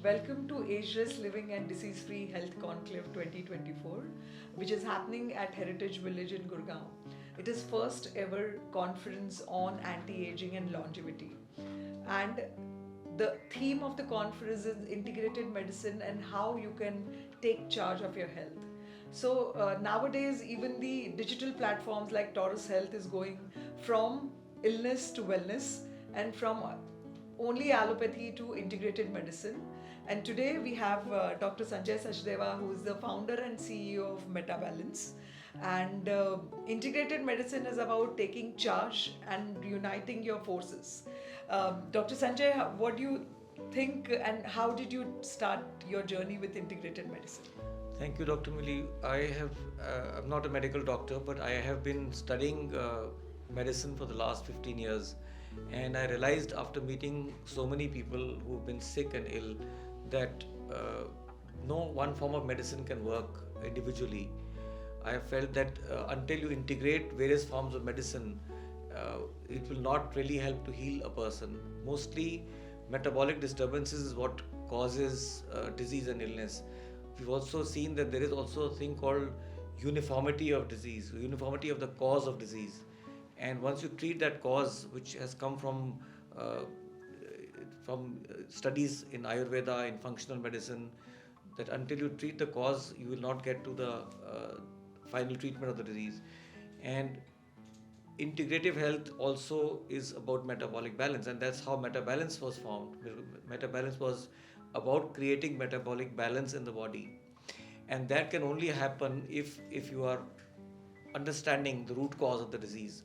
Welcome to Ageless Living and Disease Free Health Conclave 2024, which is happening at Heritage Village in Gurgaon. It is first ever conference on anti-aging and longevity. And the theme of the conference is integrated medicine and how you can take charge of your health. So nowadays, even the digital platforms like TORUS Health is going from illness to wellness and from only allopathy to integrated medicine. And today we have Dr. Sanjay Sachdeva, who is the founder and CEO of Metabalance. And integrated medicine is about taking charge and uniting your forces. Dr. Sanjay, what do you think and how did you start your journey with integrated medicine? Thank you, Dr. Mili. I'm not a medical doctor, but I have been studying medicine for the last 15 years. And I realized after meeting so many people who've been sick and ill that no one form of medicine can work individually. I have felt that until you integrate various forms of medicine, it will not really help to heal a person. Mostly, metabolic disturbances is what causes disease and illness. We've also seen that there is also a thing called uniformity of disease, uniformity of the cause of disease. And once you treat that cause, which has come from studies in Ayurveda, in functional medicine, that until you treat the cause, you will not get to the final treatment of the disease. And integrative health also is about metabolic balance, and that's how Metabalance was formed. Metabalance was about creating metabolic balance in the body, and that can only happen if you are understanding the root cause of the disease.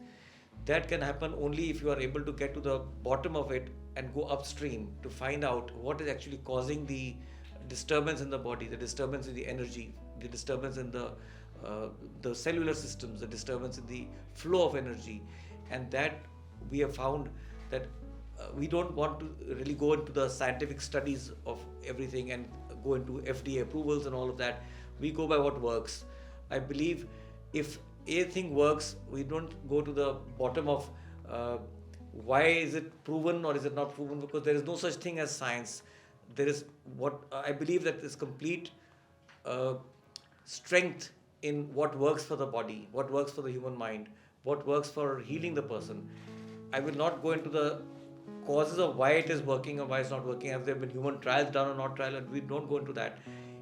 That can happen only if you are able to get to the bottom of it and go upstream to find out what is actually causing the disturbance in the body, the disturbance in the energy, the disturbance in the cellular systems, the disturbance in the flow of energy. And that we have found that we don't want to really go into the scientific studies of everything and go into FDA approvals and all of that. We go by what works. I believe if a thing works, we don't go to the bottom of why is it proven or is it not proven, because there is no such thing as science. There is what I believe that is complete strength in what works for the body, what works for the human mind, what works for healing the person. I will not go into the causes of why it is working or why it's not working. Have there been human trials done or not trial? And we don't go into that.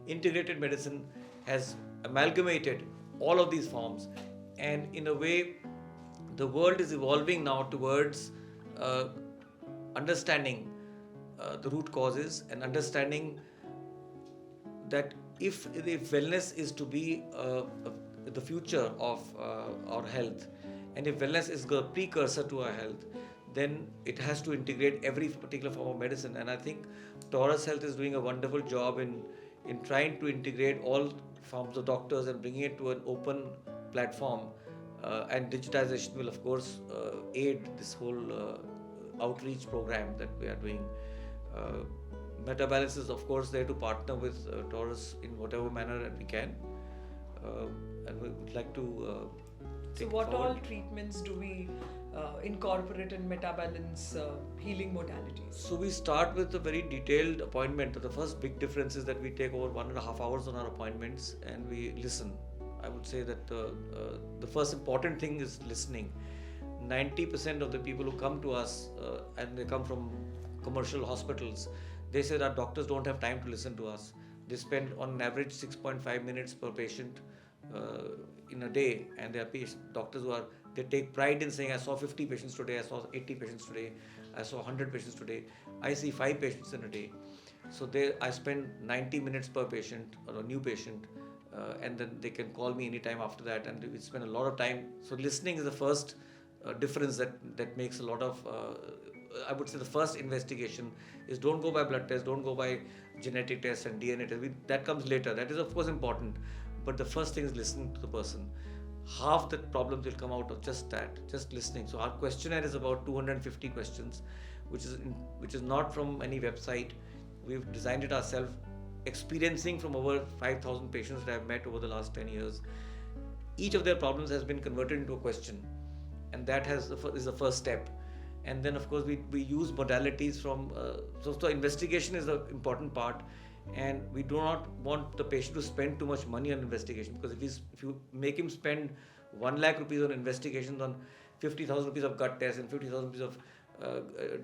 Integrated medicine has amalgamated all of these forms, and in a way, the world is evolving now towards understanding the root causes and understanding that if wellness is to be the future of our health, and if wellness is the precursor to our health, then it has to integrate every particular form of medicine. And I think TORUS Health is doing a wonderful job in trying to integrate all forms of doctors and bringing it to an open platform. And digitization will, of course, aid this whole outreach program that we are doing. Metabalance is, of course, there to partner with TORUS in whatever manner that we can. And we would like to so what all treatments do we incorporate in Metabalance healing modalities? So we start with a very detailed appointment. The first big difference is that we take over 1.5 hours on our appointments and we listen. I would say that the first important thing is listening. 90% of the people who come to us and they come from commercial hospitals, they say that doctors don't have time to listen to us. They spend on an average 6.5 minutes per patient in a day, and there are doctors they take pride in saying, I saw 50 patients today, I saw 80 patients today, I saw 100 patients today, I see 5 patients in a day. So I spend 90 minutes per patient or a new patient, and then they can call me anytime after that, and we spend a lot of time. So listening is the first difference that makes a lot of I would say the first investigation is don't go by blood tests, don't go by genetic tests and DNA tests. That comes later. That is of course important, but the first thing is listening to the person. Half the problems will come out of just that, just listening. So our questionnaire is about 250 questions, which is not from any website. We've designed it ourselves, experiencing from over 5,000 patients that I've met over the last 10 years. Each of their problems has been converted into a question, and that is the first step. And then of course we use modalities from so investigation is the important part, and we do not want the patient to spend too much money on investigation, because if you make him spend 1 lakh rupees on investigations, on 50,000 rupees of gut tests and 50,000 rupees of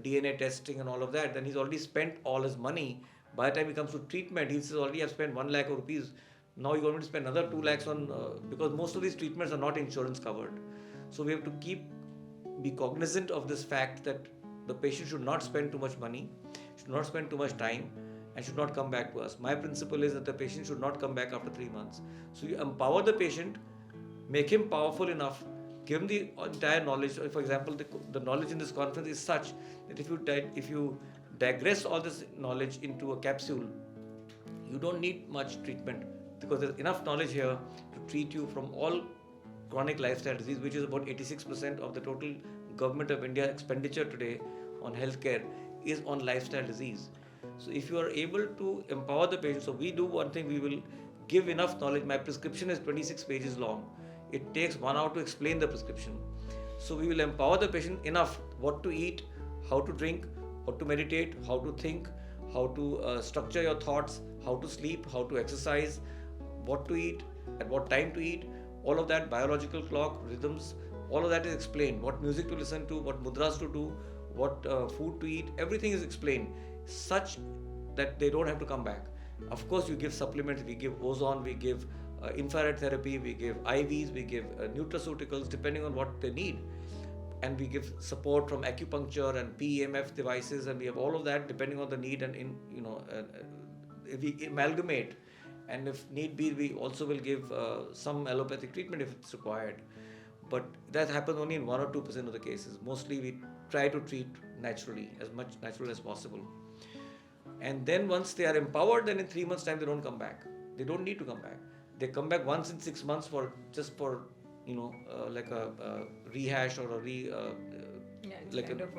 DNA testing and all of that, then he's already spent all his money. By the time he comes to treatment, he's already have spent 1 lakh rupees. Now you're going to spend another 2 lakhs on because most of these treatments are not insurance covered. So we have to be cognizant of this fact that the patient should not spend too much money, should not spend too much time, and should not come back to us. My principle is that the patient should not come back after 3 months. So you empower the patient, make him powerful enough, give him the entire knowledge. For example, the knowledge in this conference is such that if you digress all this knowledge into a capsule, you don't need much treatment, because there's enough knowledge here to treat you from all chronic lifestyle disease, which is about 86% of the total government of India expenditure today on healthcare is on lifestyle disease. So if you are able to empower the patient, so we do one thing, we will give enough knowledge. My prescription is 26 pages long. It takes 1 hour to explain the prescription. So we will empower the patient enough what to eat, how to drink, how to meditate, how to think, how to structure your thoughts, how to sleep, how to exercise, what to eat, at what time to eat, all of that, biological clock, rhythms, all of that is explained. What music to listen to, what mudras to do, what food to eat, everything is explained such that they don't have to come back. Of course, you give supplements, we give ozone, we give infrared therapy, we give IVs, we give nutraceuticals depending on what they need. And we give support from acupuncture and PEMF devices, and we have all of that depending on the need. And if we amalgamate, and if need be, we also will give some allopathic treatment if it's required. But that happens only in 1 or 2% of the cases. Mostly we try to treat naturally, as much natural as possible. And then once they are empowered, then in 3 months' time they don't come back. They don't need to come back. They come back once in 6 months for like a rehash or like kind a of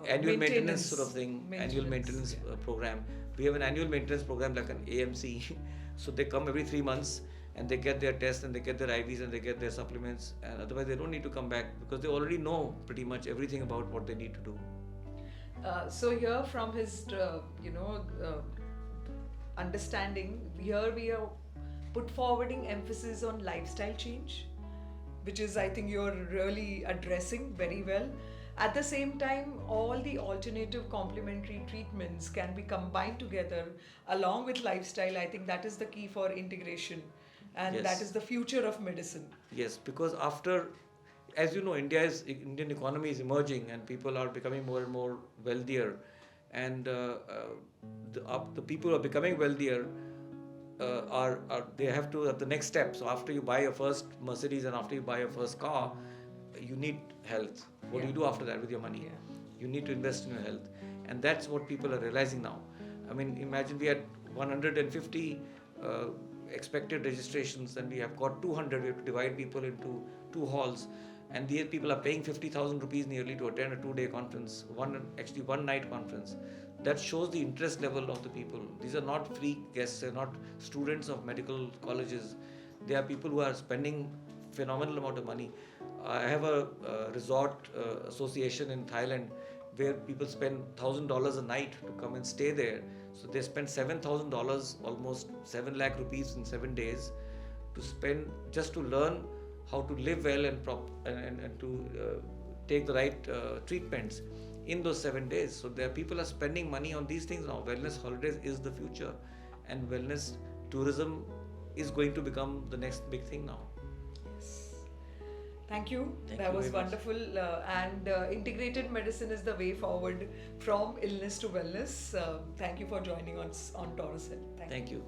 annual maintenance sort of thing, annual maintenance program. We have an annual maintenance program like an AMC. So they come every 3 months and they get their tests and they get their IVs and they get their supplements, and otherwise they don't need to come back because they already know pretty much everything about what they need to do. So here from his understanding, here we are put forwarding emphasis on lifestyle change, which is, I think, you're really addressing very well. At the same time, all the alternative complementary treatments can be combined together along with lifestyle. I think that is the key for integration, and Yes. that is the future of medicine. Yes, because after, as you know, Indian economy is emerging and people are becoming more and more wealthier, and the people who are becoming wealthier they have to have the next step. So after you buy your first Mercedes and after you buy your first car, you need health. What do you do after that with your money? Yeah. You need to invest in your health, and that's what people are realizing now. I mean, imagine we had 150 expected registrations and we have got 200. We have to divide people into 2 halls, and these people are paying 50,000 rupees nearly to attend a 2-day conference, one night conference. That shows the interest level of the people. These are not free guests, they're not students of medical colleges. They are people who are spending phenomenal amount of money. I have a resort association in Thailand where people spend $1,000 a night to come and stay there. So they spend $7,000, almost 7 lakh rupees in 7 days, to spend just to learn how to live well and to take the right treatments in those 7 days. So people are spending money on these things now. Wellness holidays is the future, and wellness tourism is going to become the next big thing now. Thank you. Thank That you was very much. wonderful. And integrated medicine is the way forward from illness to wellness. Thank you for joining us on TORUS Health. Thank you.